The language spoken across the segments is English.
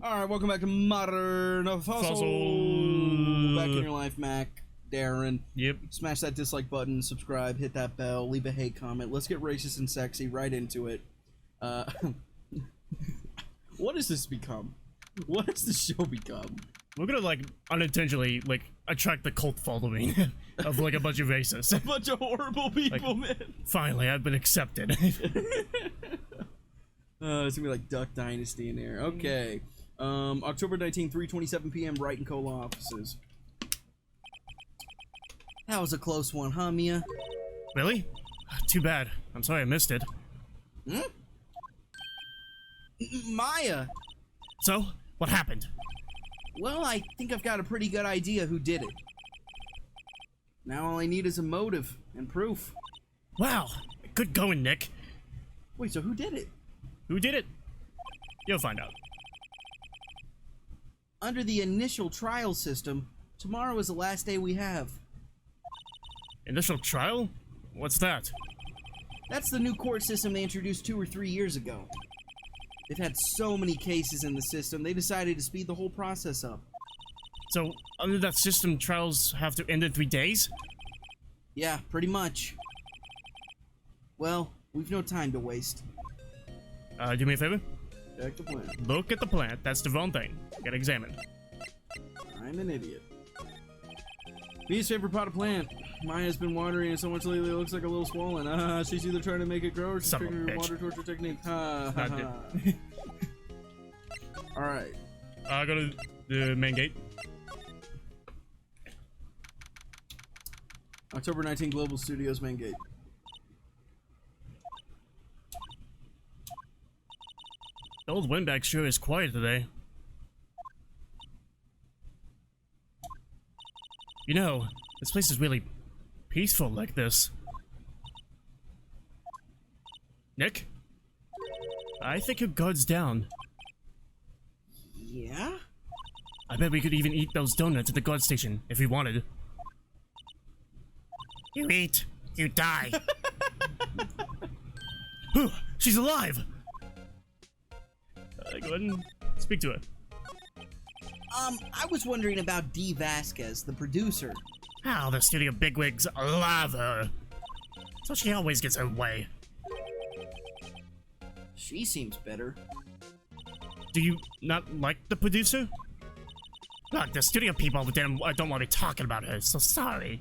Alright, welcome back to Modern Fossil. Back in your life, Mack, Darren. Yep. Smash that dislike button, subscribe, hit that bell, leave a hate comment. Let's get racist and sexy right into it. What has this become? What has the show become? We're gonna, like, unintentionally, like, attract the cult following of, like, a bunch of racists. A bunch of horrible people, like, man. Finally, I've been accepted. It's gonna be like Duck Dynasty in there. Okay. October 19th, 3:27 p.m. Wright and Cola offices. That was a close one, huh, Mia? Really? Too bad. I'm sorry I missed it. Hmm? Maya! So, what happened? Well, I think I've got a pretty good idea who did it. Now all I need is a motive and proof. Wow. Good going, Nick. Wait, so who did it? Who did it? You'll find out. Under the initial trial system, tomorrow is the last day we have. Initial trial? What's that? That's the new court system they introduced 2 or 3 years ago. They've had so many cases in the system, they decided to speed the whole process up. So, under that system, trials have to end in 3 days? Yeah, pretty much. Well, we've no time to waste. Do me a favor? Check the plant. Look at the plant. That's the wrong thing. Get examined. I'm an idiot. Mia's favorite potted plant. Maya's been watering it so much lately it looks like a little swollen. She's either trying to make it grow or she's Son of a figuring her bitch. water torture technique. Ha ha ha. Alright. Go to the main gate. October 19 Global Studios main gate. The old windbag sure is quiet today. You know, this place is really peaceful like this. Nick? I think your guard's down. Yeah? I bet we could even eat those donuts at the guard station if we wanted. You eat, you die. Whew, she's alive! Go ahead and speak to her. I was wondering about Dee Vasquez, the producer. How the studio bigwigs love her. So she always gets her way. She seems better. Do you not like the producer? Look, the studio people don't want to be talking about her, so sorry.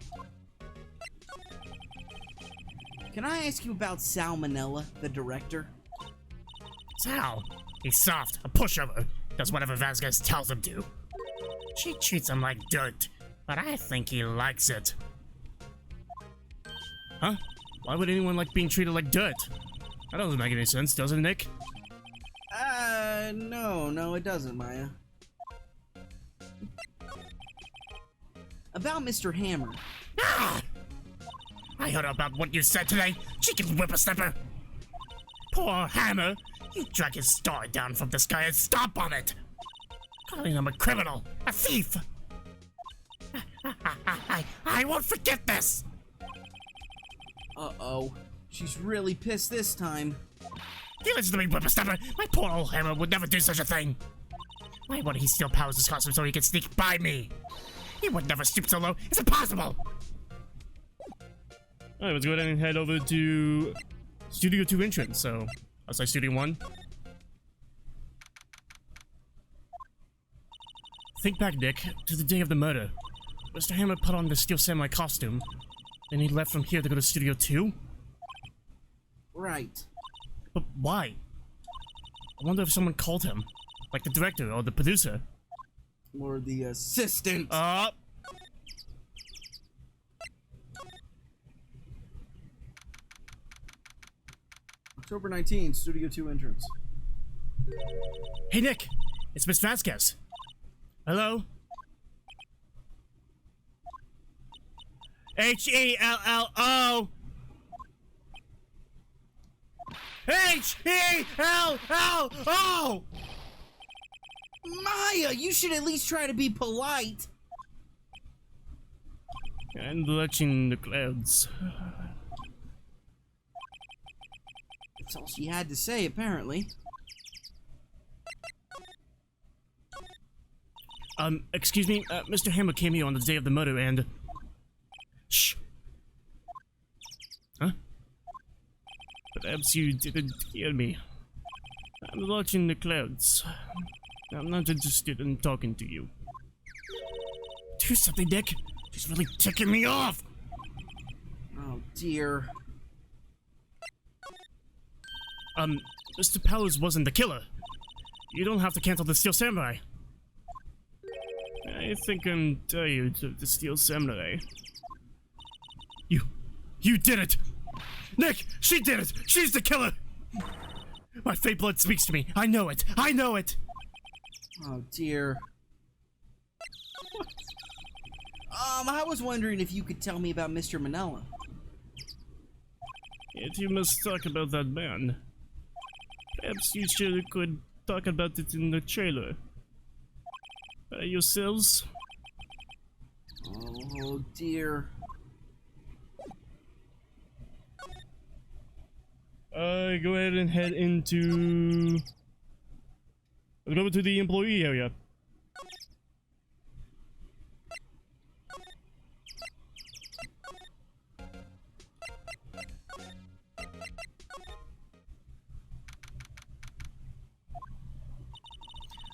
Can I ask you about Salmonella, the director? Sal, he's soft, a pushover, does whatever Vasquez tells him to. She treats him like dirt, but I think he likes it. Huh? Why would anyone like being treated like dirt? That doesn't make any sense, does it, Nick? No, it doesn't, Maya. About Mr. Hammer. Ah! I heard about what you said today, chicken whippersnapper. Poor Hammer, you drag his star down from the sky and stomp on it. Calling him a criminal, a thief. I won't forget this. Uh-oh. She's really pissed this time. You listen to me, whippersnapper. My poor old Hammer would never do such a thing. Why would he steal Powers' costume so he could sneak by me? He would never stoop so low. It's impossible. Alright, let's go ahead and head over to Studio 2 entrance. So, outside Studio 1. Think back, Nick, to the day of the murder. Mr. Hammer put on the Steel Samurai costume. Then he left from here to go to Studio 2? Right. But why? I wonder if someone called him. Like the director or the producer. Or the assistant. October 19, Studio 2 entrance. Hey, Nick! It's Miss Vasquez. Hello? H-E-L-L-O! H-E-L-L-O! Maya, you should at least try to be polite. And watching the clouds. That's all she had to say, apparently. Excuse me, Mr. Hammer came here on the day of the murder and... Shh. Huh? Perhaps you didn't hear me. I'm watching the clouds. I'm not interested in talking to you. Do something, Dick. She's really ticking me off. Oh dear. Mr. Powers wasn't the killer. You don't have to cancel the Steel Samurai. I think I'm tired of the Steel Samurai. You did it! Nick, she did it! She's the killer! My fate blood speaks to me. I know it. I know it. Oh dear. I was wondering if you could tell me about Mr. Manella. If you must talk about that man, perhaps you could talk about it in the trailer. Yourselves? Oh dear. Go ahead and head into... Go over to the employee area.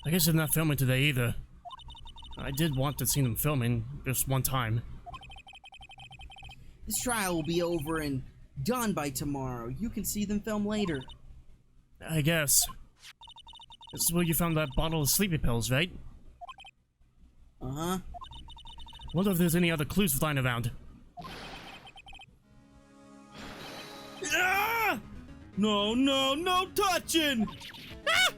I guess they're not filming today either. I did want to see them filming just one time. This trial will be over and done by tomorrow. You can see them film later. I guess. This is where you found that bottle of sleeping pills, right? Uh-huh. Wonder if there's any other clues flying around. Ah! No, no, no touching! Ah!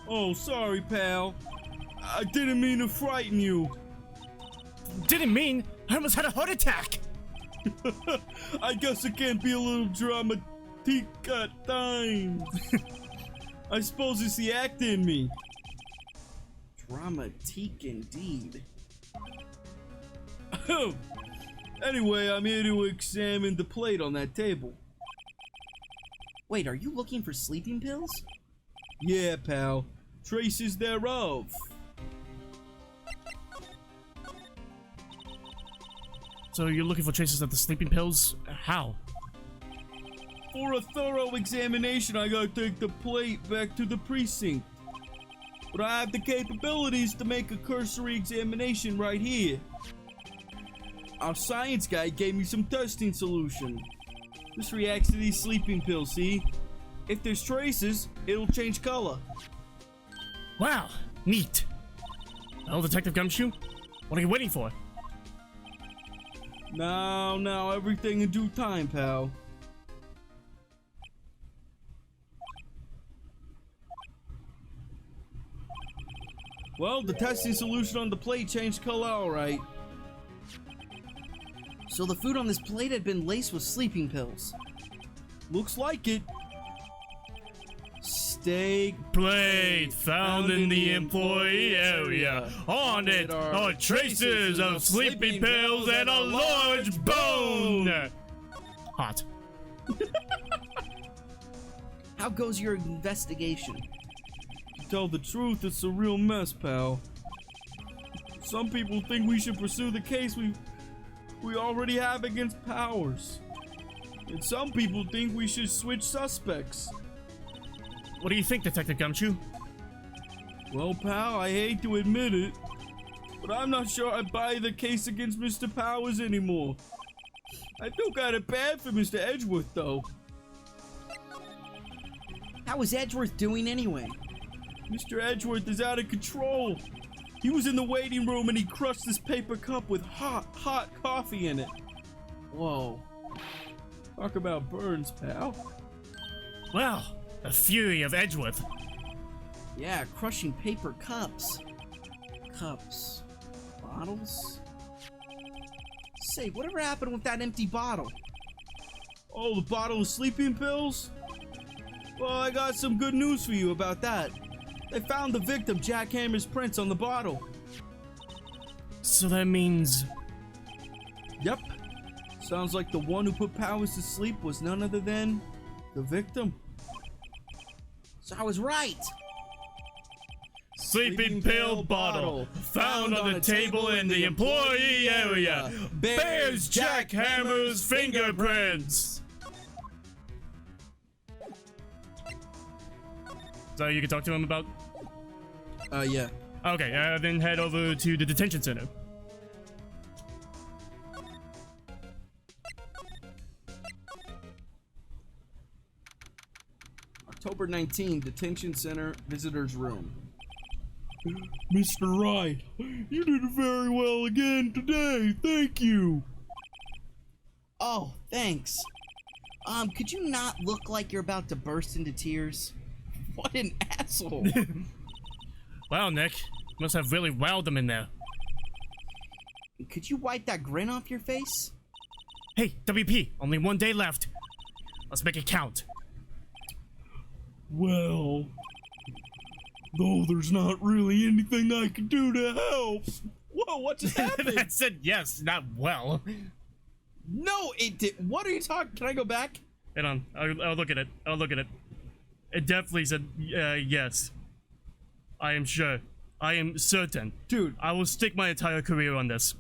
Oh, sorry, pal. I didn't mean to frighten you. Didn't mean? I almost had a heart attack! I guess it can't be a little dramatic at times. I suppose it's the act in me. Dramatique indeed. Anyway, I'm here to examine the plate on that table. Wait, are you looking for sleeping pills? Yeah, pal. Traces thereof. So you're looking for traces of the sleeping pills? How? For a thorough examination, I gotta take the plate back to the precinct. But I have the capabilities to make a cursory examination right here. Our science guy gave me some testing solution. This reacts to these sleeping pills, see? If there's traces, it'll change color. Wow, neat. Well, Detective Gumshoe, what are you waiting for? Now, everything in due time, pal. Well, the testing solution on the plate changed color, alright. So the food on this plate had been laced with sleeping pills. Looks like it. Steak Plate found in the employee area. On it are traces of sleeping pills and a large bone. Hot. How goes your investigation? To tell the truth, it's a real mess, pal. Some people think we should pursue the case we already have against Powers. And some people think we should switch suspects. What do you think, Detective Gumshoe? Well, pal, I hate to admit it, but I'm not sure I buy the case against Mr. Powers anymore. I feel kind of bad for Mr. Edgeworth, though. How is Edgeworth doing anyway? Mr. Edgeworth is out of control. He was in the waiting room and he crushed this paper cup with hot coffee in it. Whoa. Talk about burns, pal. Well, the fury of Edgeworth. Yeah, crushing paper cups. Cups. Bottles? Say, whatever happened with that empty bottle? Oh, the bottle of sleeping pills? Well, I got some good news for you about that. They found the victim Jack Hammer's prints on the bottle. So that means... Yep. Sounds like the one who put Powers to sleep was none other than the victim. So I was right. Sleeping pill bottle found on the table in the employee area. Bears jackhammer's fingerprints. So you can talk to him about? Yeah. Okay, then head over to the detention center. October 19, detention center, visitors room. Mr. Wright, you did very well again today. Thank you. Oh, thanks. Could you not look like you're about to burst into tears? What an asshole. Wow, Nick. Must have really wowed them in there. Could you wipe that grin off your face? Hey, WP, only 1 day left. Let's make it count. Well, though there's not really anything I can do to help. Whoa, what just happened? I said yes, not well. No, it did. What are you talking? Can I go back? Hold on, I'll look at it. I'll look at it. It definitely said yes. I am sure. I am certain. Dude. I will stick my entire career on this.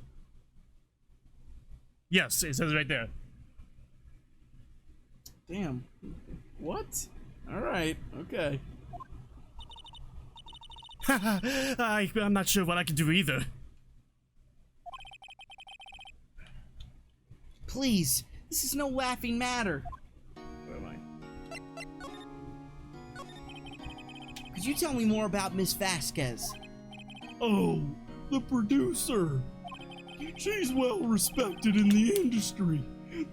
Yes, it says right there. Damn. What? Alright, okay. I'm not sure what I can do either. Please, this is no laughing matter. Where am I? Could you tell me more about Miss Vasquez? Oh, the producer. She's well respected in the industry.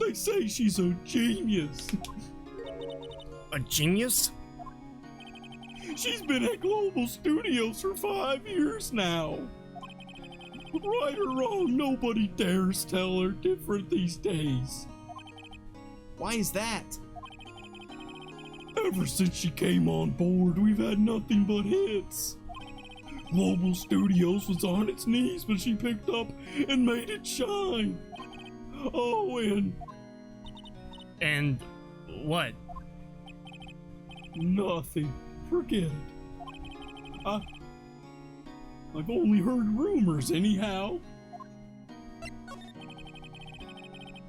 They say she's a genius. A genius? She's been at Global Studios for 5 years now. Right or wrong, nobody dares tell her different these days. Why is that? Ever since she came on board, we've had nothing but hits. Global Studios was on its knees, but she picked up and made it shine. Oh, And what? nothing. Forget it. I've only heard rumors anyhow.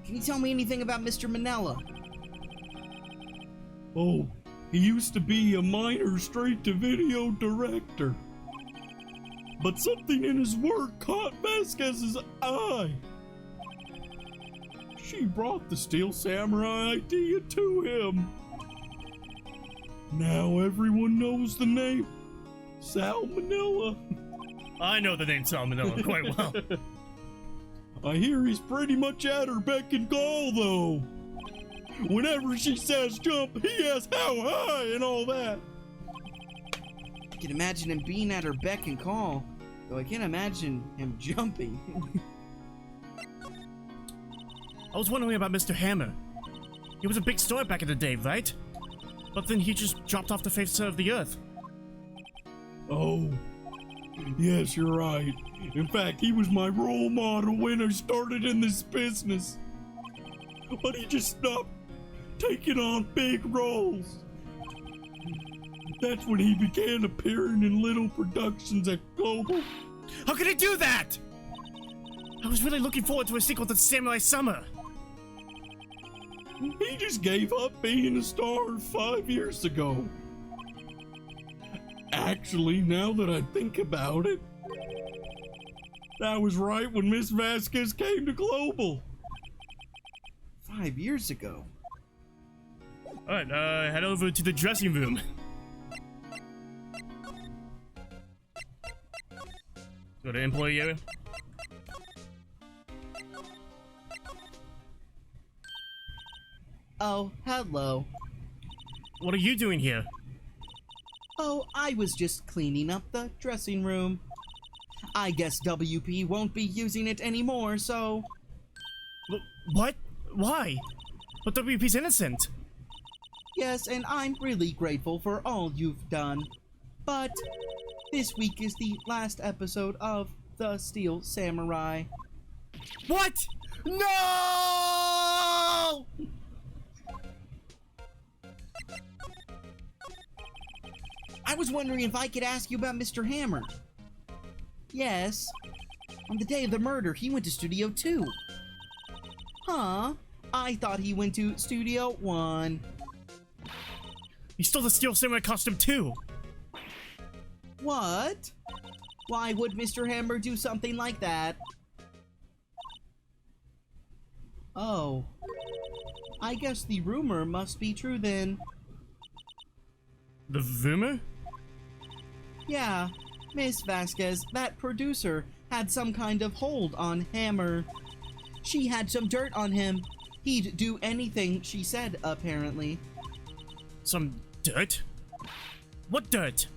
Can you tell me anything about Mr. Manella? Oh, he used to be a minor straight-to-video director. But something in his work caught Vasquez's eye. She brought the Steel Samurai idea to him. Now everyone knows the name Salmonella. I know the name Salmonella quite well. I hear he's pretty much at her beck and call, though. Whenever she says jump, he asks how high and all that. I can imagine him being at her beck and call, though I can't imagine him jumping. I was wondering about Mr. Hammer. He was a big star back in the day, right? But then he just dropped off the face of the earth. Oh, yes, you're right. In fact, he was my role model when I started in this business. But he just stopped taking on big roles. That's when he began appearing in little productions at Global. How could he do that? I was really looking forward to a sequel to Samurai Summer. He just gave up being a star 5 years ago. Actually, now that I think about it, that was right when Miss Vasquez came to Global. 5 years ago. Alright, head over to the dressing room. Go to employee area. Oh, hello. What are you doing here? Oh, I was just cleaning up the dressing room. I guess WP won't be using it anymore, so... What? Why? But WP's innocent. Yes, and I'm really grateful for all you've done. But this week is the last episode of The Steel Samurai. What? No! I was wondering if I could ask you about Mr. Hammer. Yes. On the day of the murder, he went to Studio 2. Huh? I thought he went to Studio 1. He stole the Steel Samurai costume too! What? Why would Mr. Hammer do something like that? Oh. I guess the rumor must be true then. The rumor? Yeah, Miss Vasquez, that producer, had some kind of hold on Hammer. She had some dirt on him. He'd do anything she said, apparently. Some dirt? What dirt?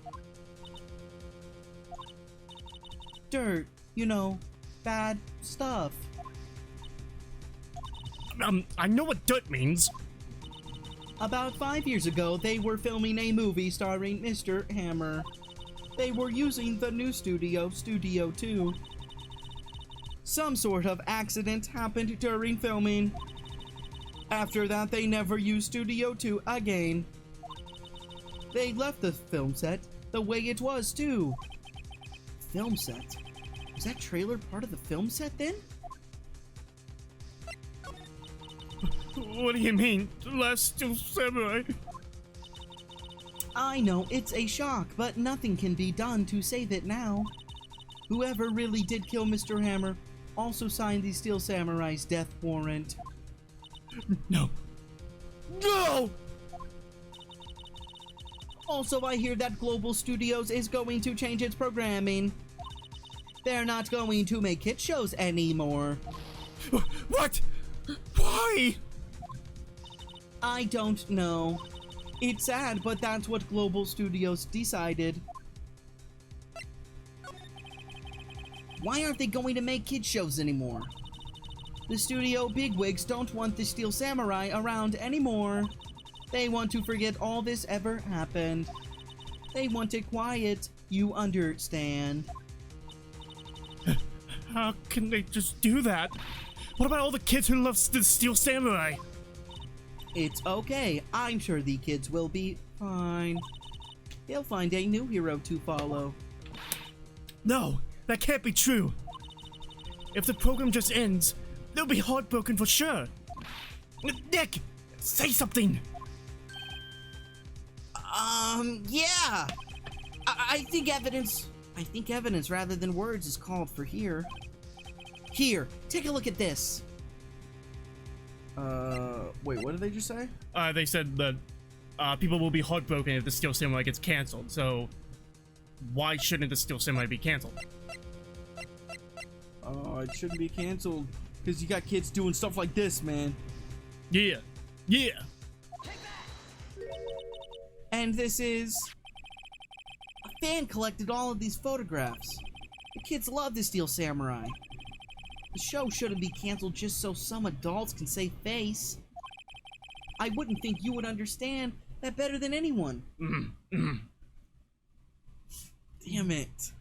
Dirt, you know, bad stuff. I know what dirt means. About 5 years ago, they were filming a movie starring Mr. Hammer. They were using the new studio, Studio 2. Some sort of accident happened during filming. After that, they never used Studio 2 again. They left the film set the way it was, too. Film set? Was that trailer part of the film set then? What do you mean? The Last Steel Samurai? I know, it's a shock, but nothing can be done to save it now. Whoever really did kill Mr. Hammer also signed the Steel Samurai's death warrant. No. No! Also, I hear that Global Studios is going to change its programming. They're not going to make hit shows anymore. What? Why? I don't know. It's sad, but that's what Global Studios decided. Why aren't they going to make kid shows anymore? The studio bigwigs don't want the Steel Samurai around anymore. They want to forget all this ever happened. They want it quiet, you understand. How can they just do that? What about all the kids who love the Steel Samurai? It's okay. I'm sure the kids will be fine. They'll find a new hero to follow. No, that can't be true. If the program just ends, they'll be heartbroken for sure. Nick, say something. Yeah. I think evidence rather than words is called for here. Here, take a look at this. Wait, what did they just say? They said that people will be heartbroken if the Steel Samurai gets canceled, so why shouldn't the Steel Samurai be canceled? It shouldn't be canceled because you got kids doing stuff like this, man. Yeah. Yeah. And this is... A fan collected all of these photographs. The kids love the Steel Samurai. The show shouldn't be canceled just so some adults can save face. I wouldn't think you would understand that better than anyone. Damn it.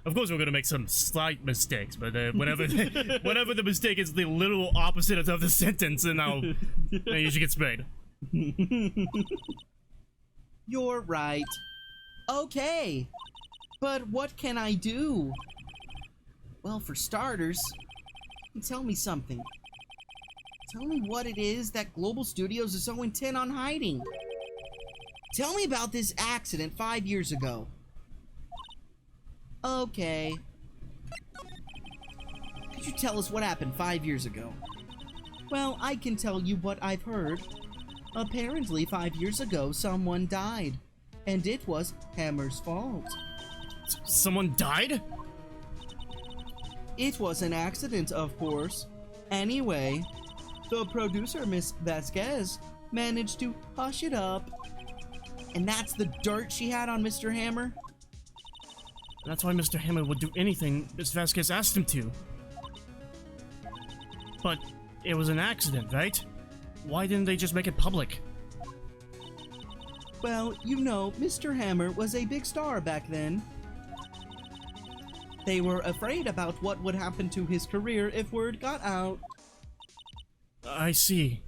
Of course we're gonna make some slight mistakes, but whenever the mistake is the literal opposite of the sentence, then you should get sprayed. You're right. Okay. But what can I do? Well, for starters, tell me something. Tell me what it is that Global Studios is so intent on hiding. Tell me about this accident 5 years ago. Okay. Could you tell us what happened 5 years ago? Well, I can tell you what I've heard. Apparently, 5 years ago, someone died. And it was Hammer's fault. Someone died? It was an accident, of course. Anyway, the producer, Miss Vasquez, managed to hush it up. And that's the dirt she had on Mr. Hammer? That's why Mr. Hammer would do anything Miss Vasquez asked him to. But it was an accident, right? Why didn't they just make it public? Well, you know, Mr. Hammer was a big star back then. They were afraid about what would happen to his career if word got out. I see.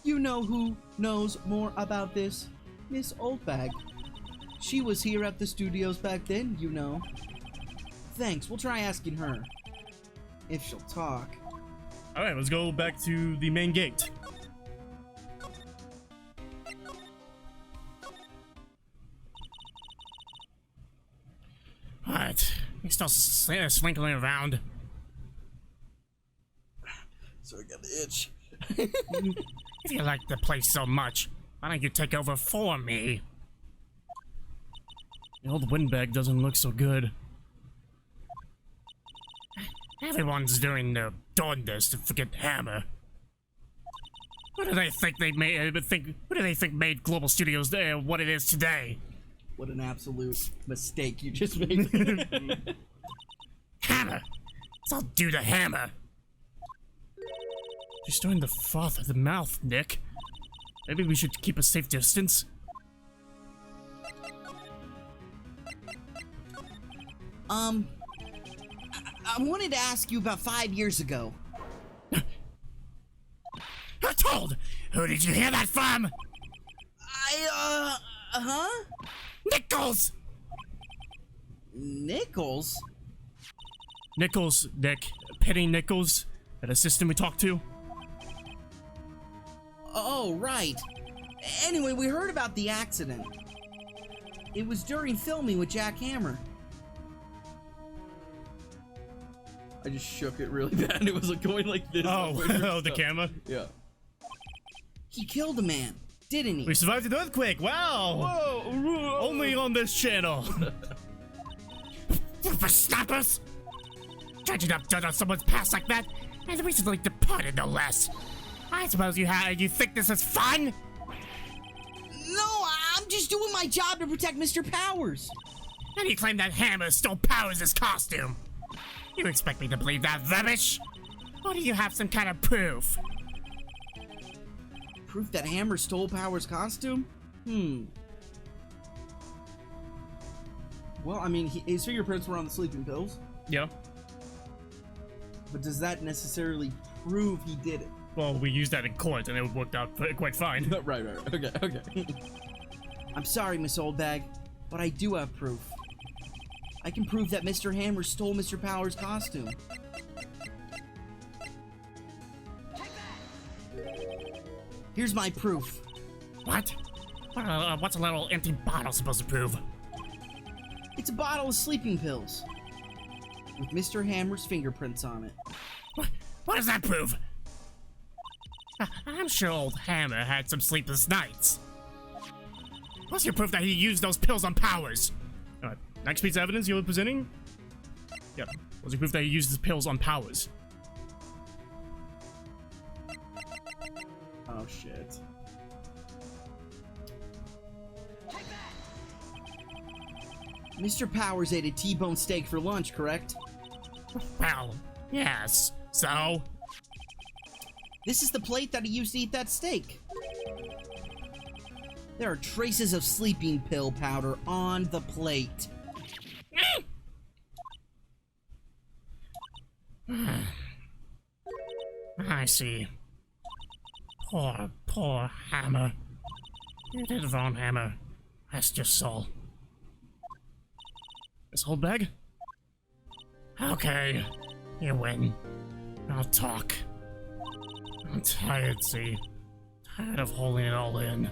You know who knows more about this? Miss Oldbag. She was here at the studios back then, you know. Thanks, we'll try asking her. If she'll talk. Alright, let's go back to the main gate. Alright, he's still slinking around. So I got the itch. If you like the place so much, why don't you take over for me? The old windbag doesn't look so good. Everyone's doing their darndest to forget Hammer. What do they think they made? What do they think made Global Studios what it is today? What an absolute mistake you just made. Hammer! It's all due to Hammer. You're starting to froth at the mouth, Nick. Maybe we should keep a safe distance. I wanted to ask you about 5 years ago. You're told! Who did you hear that from? Huh? Nichols! Nichols? Nichols, Nick. Penny Nichols, that assistant we talked to. Oh, right. Anyway, we heard about the accident. It was during filming with Jack Hammer. I just shook it really bad. It was like going like this. Oh, the camera? Yeah. He killed a man, didn't he? We survived an earthquake, wow! Whoa! Only on this channel. Whippersnappers! Dredging up dirt on someone's past like that, and recently departed no less. I suppose you think this is fun? No, I'm just doing my job to protect Mr. Powers. And you claim that Hammer stole Powers' costume. You expect me to believe that rubbish? Or do you have some kind of proof? Proof that Hammer stole Powers' costume? Well, I mean, his fingerprints were on the sleeping pills. Yeah. But does that necessarily prove he did it? Well, we used that in court and it worked out quite fine. Right. Okay. I'm sorry, Miss Oldbag, but I do have proof. I can prove that Mr. Hammer stole Mr. Powers' costume. Here's my proof. What? What's a little empty bottle supposed to prove? It's a bottle of sleeping pills. With Mr. Hammer's fingerprints on it. What does that prove? I'm sure old Hammer had some sleepless nights. What's your proof that he used those pills on Powers? Alright, next piece of evidence you're presenting? Yep. What's your proof that he used his pills on Powers? Oh, shit. Mr. Powers ate a T-bone steak for lunch, correct? Well, yes. So? This is the plate that he used to eat that steak. There are traces of sleeping pill powder on the plate. I see. Poor Hammer. You did wrong, Hammer. Rest your soul. This whole bag? Okay, you win. I'll talk. I'm tired, see? Tired of holding it all in.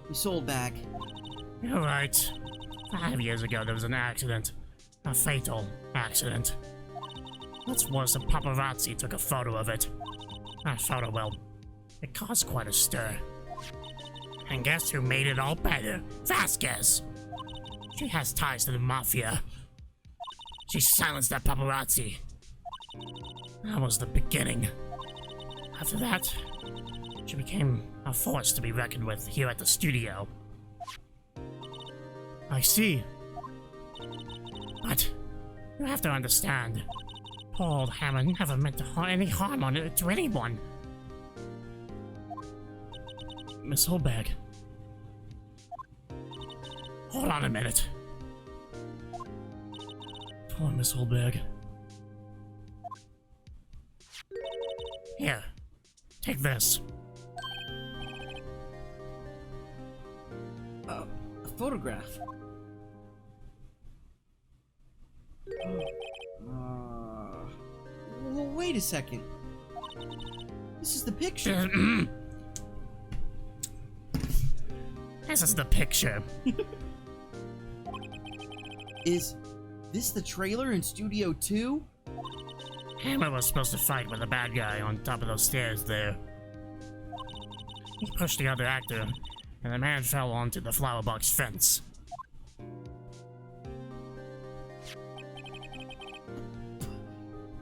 We sold back. You're right. 5 years ago, there was an accident. A fatal accident. What's worse, a paparazzi took a photo of it. That photo, well, it caused quite a stir. And guess who made it all better? Vasquez! She has ties to the Mafia. She silenced that paparazzi. That was the beginning. After that, she became a force to be reckoned with here at the studio. I see. But you have to understand, poor old Hammer never meant to any harm to anyone. Miss Holbag. Hold on a minute. Poor Miss Holbag. Here, take this. A photograph. Well, wait a second. This is the picture. This is the picture. Is this the trailer in Studio 2? Hammer was supposed to fight with a bad guy on top of those stairs there. He pushed the other actor, and the man fell onto the flower box fence.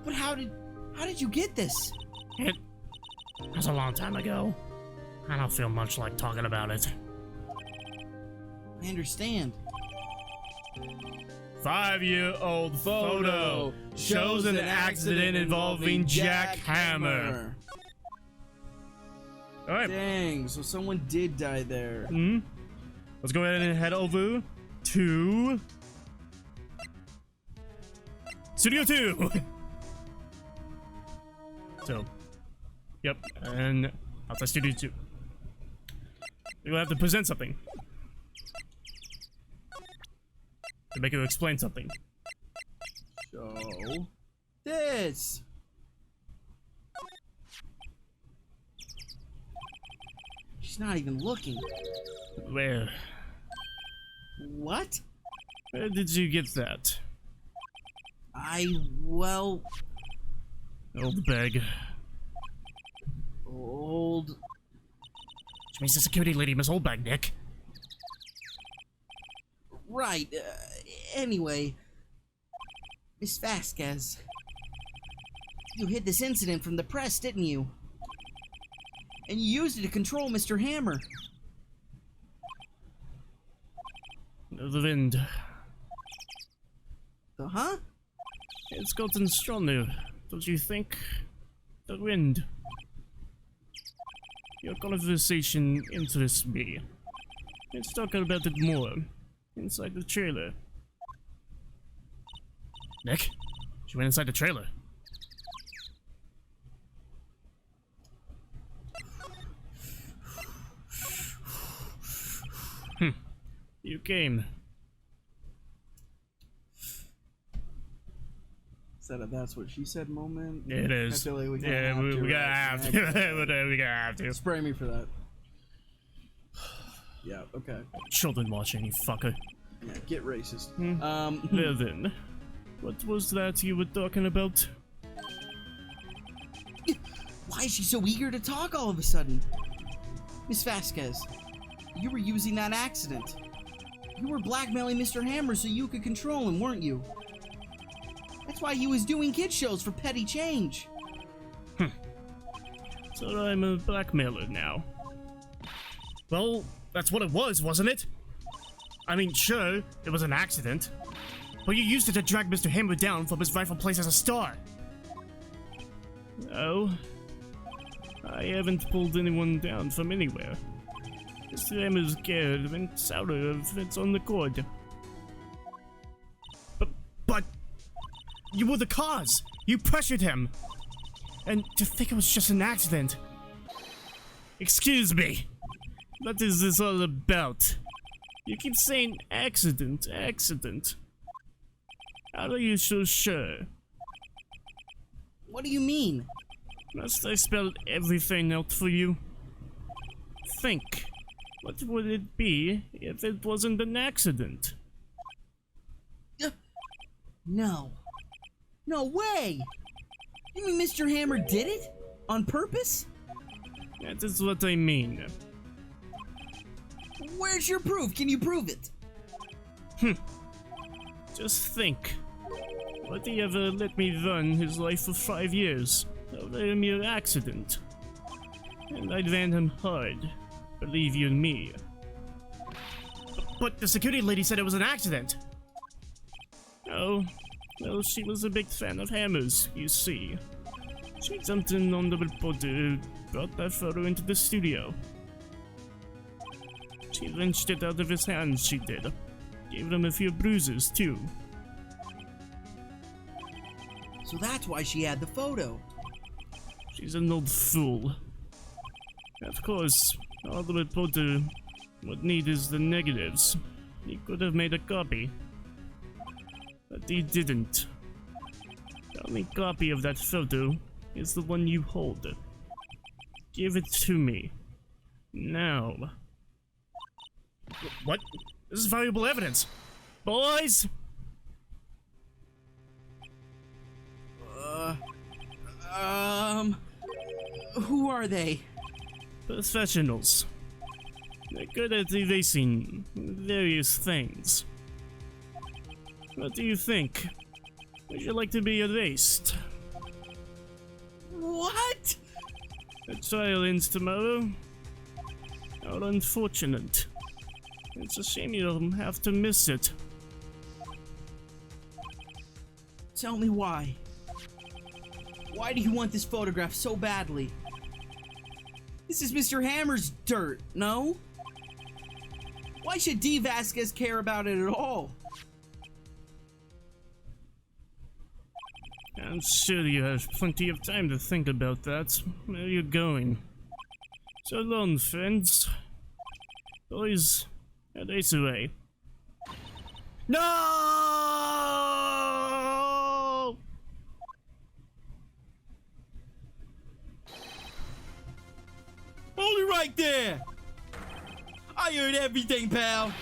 But how did you get this? It was a long time ago. I don't feel much like talking about it. I understand. 5-year-old photo shows an accident involving Jack Hammer. Alright. Dang, so someone did die there. Let's go ahead and head over to Studio 2. So, yep, and outside Studio 2. We're gonna have to present something. To make you explain something. So, this. She's not even looking. Where? What? Where did you get that? Well, Old bag. old. Which means the security lady, Miss Oldbag, Nick. Right. Anyway, Miss Vasquez, you hid this incident from the press, didn't you? And you used it to control Mr. Hammer. The wind. Huh? It's gotten stronger, don't you think? The wind. Your conversation interests me. Let's talk about it more. Inside the trailer. Nick? She went inside the trailer. You came. Is that a "that's what she said" moment? It is. I feel like we Yeah, kinda we gotta right? have to. We gotta have to. Spray me for that. Yeah, okay. Children watching, you fucker. Yeah, get racist. Well then, what was that you were talking about? Why is she so eager to talk all of a sudden? Miss Vasquez, you were using that accident. You were blackmailing Mr. Hammer so you could control him, weren't you? That's why he was doing kid shows for petty change. So I'm a blackmailer now. Well, that's what it was, wasn't it? I mean, sure, it was an accident. But you used it to drag Mr. Hammer down from his rightful place as a star. Oh? I haven't pulled anyone down from anywhere. Mr. Hammer's scared went out of its own accord. But you were the cause. You pressured him. And to think it was just an accident. Excuse me. What is this all about? You keep saying accident, accident. How are you so sure? What do you mean? Must I spell everything out for you? Think. What would it be if it wasn't an accident? No. No way! You mean Mr. Hammer did it? On purpose? That is what I mean. Where's your proof? Can you prove it? Just think. Would he ever let me run his life for 5 years over a mere accident? And I'd ran him hard. Believe you me. But the security lady said it was an accident. Oh, well, she was a big fan of Hammers, you see. She jumped in on the reporter, brought that photo into the studio. She wrenched it out of his hands, she did. Gave him a few bruises, too. So that's why she had the photo. She's an old fool. Of course, all the reporter What need is the negatives. He could have made a copy. But he didn't. The only copy of that photo is the one you hold. Give it to me. Now. What? This is valuable evidence. Boys! Who are they? Professionals. They're good at erasing various things. What do you think? Would you like to be erased? What? The trial ends tomorrow. How unfortunate. It's a shame you'll have to miss it. Tell me why. Why do you want this photograph so badly? This is Mr. Hammer's dirt, no? Why should D. Vasquez care about it at all? I'm sure you have plenty of time to think about that. Where are you going? So long, friends. Boys, erase away. No! Hold it right there! I heard everything, pal.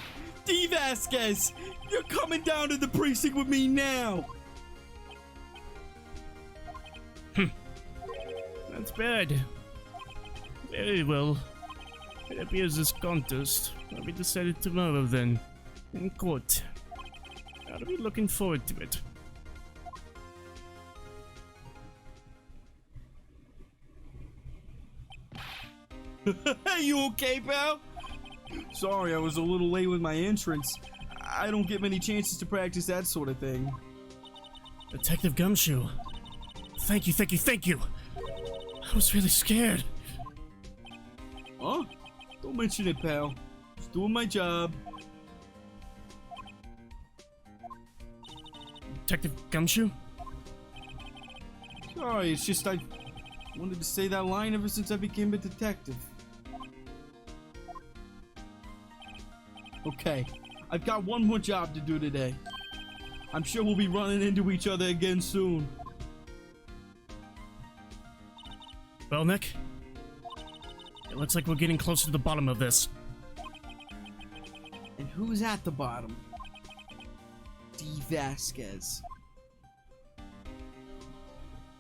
D. Vasquez, you're coming down to the precinct with me now. That's bad. Very well. It appears this contest will be decided tomorrow then, in court. I'll be looking forward to it. Hey, you okay, pal? Sorry, I was a little late with my entrance. I don't get many chances to practice that sort of thing. Detective Gumshoe. Thank you, thank you, thank you! I was really scared. Huh? Don't mention it, pal. Just doing my job. Detective Gumshoe? Sorry, it's just I wanted to say that line ever since I became a detective. Okay, I've got one more job to do today. I'm sure we'll be running into each other again soon. Well, Nick, it looks like we're getting closer to the bottom of this. And who's at the bottom? D. Vasquez.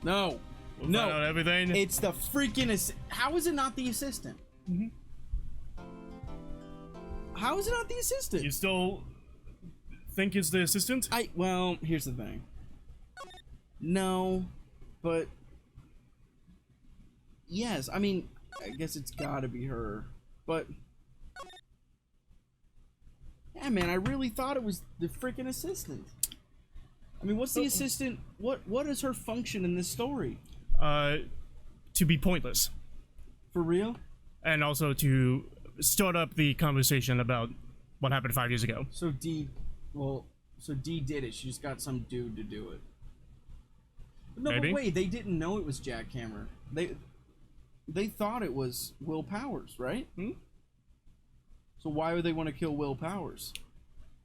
No. We'll No. find out everything. It's the freaking how is it not the assistant? How is it not the assistant? You still think it's the assistant? Well, here's the thing. No, but yes, I mean, I guess it's gotta be her, but yeah, man, I really thought it was the freaking assistant. I mean, what's the assistant? What is her function in this story? To be pointless. For real? And also to start up the conversation about what happened 5 years ago. So D did it. She just got some dude to do it. No, Maybe. but wait, they didn't know it was Jack Hammer. They thought it was Will Powers, right? So why would they want to kill Will Powers?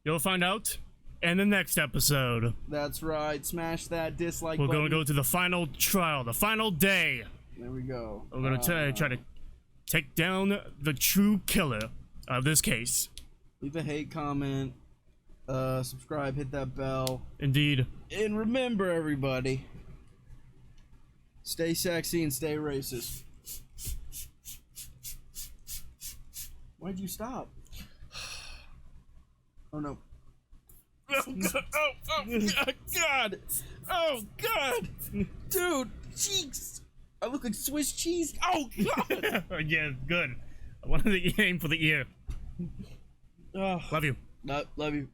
You'll find out in the next episode. That's right. Smash that dislike We're button. going to go to the final trial, the final day. There we go. We're going to try to take down the true killer of this case. Leave a hate comment. Subscribe. Hit that bell. Indeed. And remember, everybody, stay sexy and stay racist. Why'd you stop? Oh no. Oh God! Oh God! Dude, cheeks! I look like Swiss cheese. Oh God! Yeah, good. I wanted to aim for the ear. Oh, Love you. love you.